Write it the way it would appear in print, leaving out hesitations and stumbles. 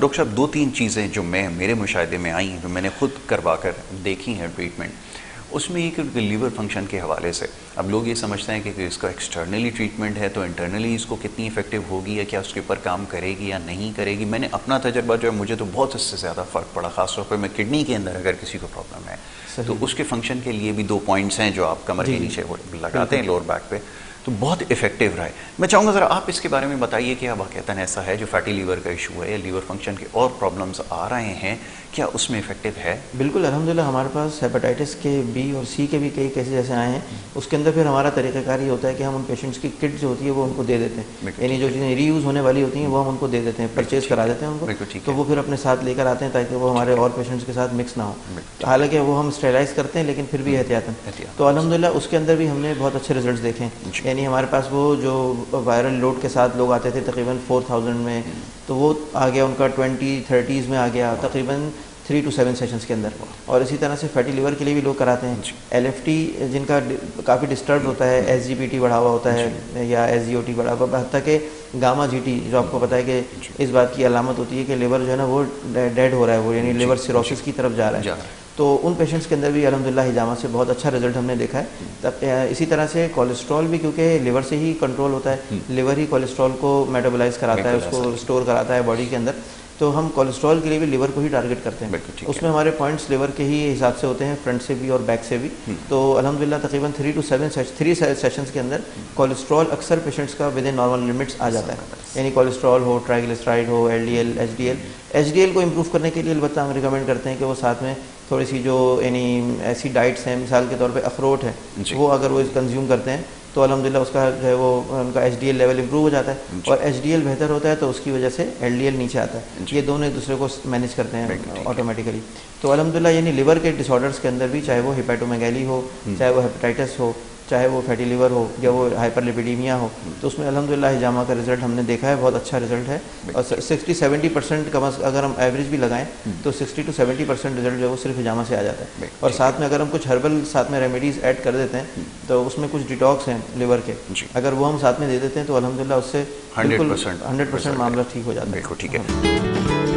Doctor साहब, दो तीन चीज़ें जो मेरे मुशाहिदे में आई हैं, जो मैंने खुद करवा कर देखी हैं ट्रीटमेंट, उसमें एक लीवर फंक्शन के हवाले से अब लोग ये समझते हैं कि इसका एक्सटर्नली ट्रीटमेंट है तो इंटरनली इसको कितनी इफेक्टिव होगी या क्या उसके ऊपर काम करेगी या नहीं करेगी। मैंने अपना तजर्बा जो है, मुझे तो बहुत इससे ज़्यादा फ़र्क पड़ा, ख़ासतौर पर मैं किडनी के अंदर अगर किसी को प्रॉब्लम है तो उसके फंक्शन के लिए भी दो पॉइंट्स हैं जो आप कमर के नीचे लगाते हैं लोअर बैक पे, तो बहुत इफेक्टिव रहा है। मैं चाहूँगा ज़रा आप इसके बारे में बताइए कि वाक़तन ऐसा है जो फैटी लीवर का इशू है या लीवर फंक्शन के और प्रॉब्लम्स आ रहे हैं, क्या उसमें इफेक्टिव है? बिल्कुल, अल्हम्दुलिल्लाह हमारे पास हेपेटाइटिस के बी और सी के भी कई केसेस ऐसे आए हैं। उसके अंदर फिर हमारा तरीक़ाकार ये होता है कि हम उन पेशेंट्स की किट जो होती है वो उनको दे देते हैं, यानी जो चीज़ें रीयूज़ होने वाली होती हैं वो हम उनको दे देते हैं, परचेज करा देते हैं उनको, तो वो फिर अपने साथ लेकर आते हैं ताकि वो हमारे और पेशेंट्स के साथ मिक्स ना हो। हालांकि वो हम स्टेलाइज करते हैं लेकिन फिर भी एहतियातन। तो अल्हम्दुलिल्लाह उसके अंदर भी हमने बहुत अच्छे रिजल्ट देखे हैं। यानी हमारे पास वो जो वायरल लोड के साथ लोग आते थे तकरीबन 4000 में, तो वो आ गया उनका 20-30s में आ गया तकरीबन 3 to 7 सेशंस के अंदर। और इसी तरह से फैटी लीवर के लिए भी लोग कराते हैं। LFT जिनका काफ़ी डिस्टर्ब होता है, SGPT बढ़ा हुआ होता है या SGOT बढ़ा हुआ, हत्ता कि गामा GT जो आपको पता है कि इस बात की अलामत होती है कि लिवर जो है ना वो डेड हो रहा है, वो यानी लिवर सिरोसिस की तरफ जा रहा है। तो उन पेशेंट्स के अंदर भी अल्हम्दुलिल्लाह हिजामा से बहुत अच्छा रिजल्ट हमने देखा है। तब इसी तरह से कोलेस्ट्रॉल भी, क्योंकि लिवर से ही कंट्रोल होता है, लिवर ही कोलेस्ट्रॉल को मेटाबोलाइज कराता है, उसको स्टोर कराता है बॉडी के अंदर, तो हम कोलेस्ट्रॉल के लिए भी लिवर को ही टारगेट करते हैं। उसमें हमारे पॉइंट्स लिवर के ही हिसाब से होते हैं, फ्रंट से भी और बैक से भी। तो अल्हम्दुलिल्लाह तकरीबन 3 to 7 सेशंस के अंदर कोलेस्ट्रॉल अक्सर पेशेंट्स का विद इन नॉर्मल लिमिट्स आ जाता है। यानी कोलेस्ट्रॉल हो, ट्राइग्लिसराइड हो, LDL, HDL को इम्प्रूव करने के लिए अलबत्ता हम रिकमेंड करते हैं कि वो साथ में थोड़ी सी जो यानी ऐसी डाइट्स हैं, मिसाल के तौर पे अखरोट है, वो अगर वो कंज्यूम करते हैं तो अल्हम्दुलिल्लाह उसका जो है वो उनका HDL लेवल इंप्रूव हो जाता है, और HDL बेहतर होता है तो उसकी वजह से LDL नीचे आता है। ये दोनों एक दूसरे को मैनेज करते हैं ऑटोमेटिकली। तो अल्हम्दुलिल्लाह यानी लिवर के डिसऑर्डर्स के अंदर भी, चाहे वो हेपेटोमेगाली हो, चाहे वो हेपेटाइटिस हो, चाहे वो फैटी लिवर हो या वो हाइपरलिपिडीमिया हो, तो उसमें अल्हम्दुलिल्लाह हिजामा का रिजल्ट हमने देखा है, बहुत अच्छा रिजल्ट है। और 60-70% का अगर हम एवरेज भी लगाएं तो 60 to 70% रिजल्ट जो है वो सिर्फ हिजामा से आ जाता है। और साथ में अगर हम कुछ हर्बल साथ में रेमेडीज़ ऐड कर देते हैं तो उसमें कुछ डिटॉक्स हैं लिवर के, अगर वो हम साथ में दे देते हैं तो अल्हम्दुलिल्लाह उससे 100% मामला ठीक हो जाता है। बिल्कुल ठीक है।